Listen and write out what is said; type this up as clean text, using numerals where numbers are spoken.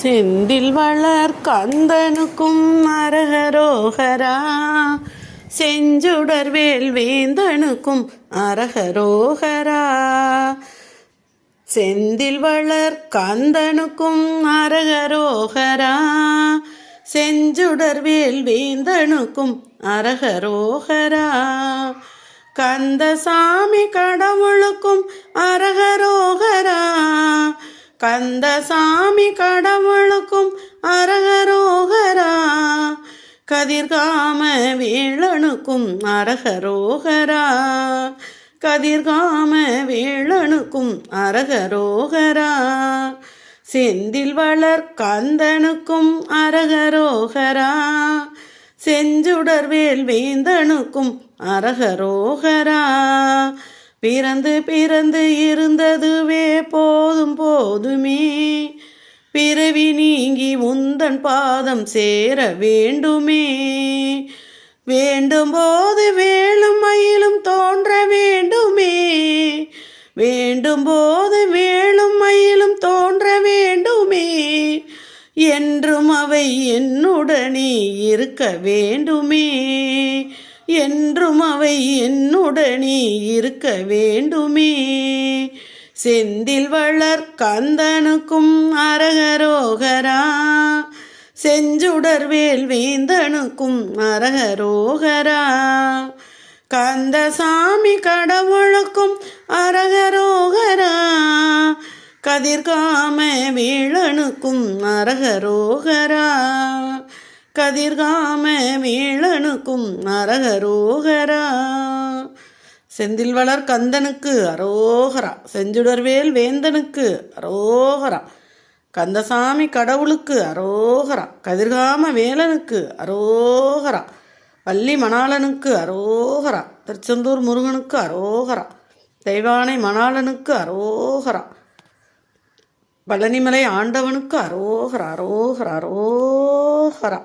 செந்தில் வளர் கந்தனுக்கும் அரகரோகரா, செஞ்சுடர்வேல் வேந்தனுக்கும் அரகரோகரா. செந்தில் வளர் கந்தனுக்கும் அரகரோகரா, செஞ்சுடர்வேல் வேந்தனுக்கும் அரகரோகரா. கந்தசாமி கடவுளுக்கும் அரகரோகரா, கந்தசாமி கடவுளுக்கும் அரகரோகரா. கதிர்காம வேளனுக்கும் அரகரோகரா, கதிர்காம வேளனுக்கும் அரகரோகரா. செந்தில் வளர் கந்தனுக்கும் அரகரோகரா, செஞ்சுடர்வேல் வேந்தனுக்கும் அரகரோகரா. பிறந்து பிறந்து இருந்ததுவே போதும் போதுமே, பிறவி நீங்கி உந்தன் பாதம் சேர வேண்டுமே. வேண்டும் போது வேலும் மயிலும் தோன்ற வேண்டுமே, வேண்டும் போது வேலும் மயிலும் தோன்ற வேண்டுமே. என்றும் அவை என்னுடனே இருக்க வேண்டுமே, என்றும் அவை என்னுடனே இருக்க வேண்டுமே. செந்தில் வளர் கந்தனுக்கும் அரகரோகரா, செஞ்சுடர்வேல் வேந்தனுக்கும் அரகரோகரா. கந்தசாமி கடவுளுக்கும் அரகரோகரா, கதிர்காம வேளனுக்கும் அரகரோகரா, கதிர்காம வேளனுக்கும் அரகரோகரா. செந்தில் வளர் கந்தனுக்கு அரோகரா, செஞ்சுடர்வேல் வேந்தனுக்கு அரோகரா, கந்தசாமி கடவுளுக்கு அரோகரா, கதிர்காம வேலனுக்கு அரோகரா, வள்ளி மணாளனுக்கு அரோகரா, திருச்செந்தூர் முருகனுக்கு அரோகரா, தெய்வானை மணாளனுக்கு அரோகரா, பழனிமலை ஆண்டவனுக்கு அரோகரா, அரோகரா, அரோகரா.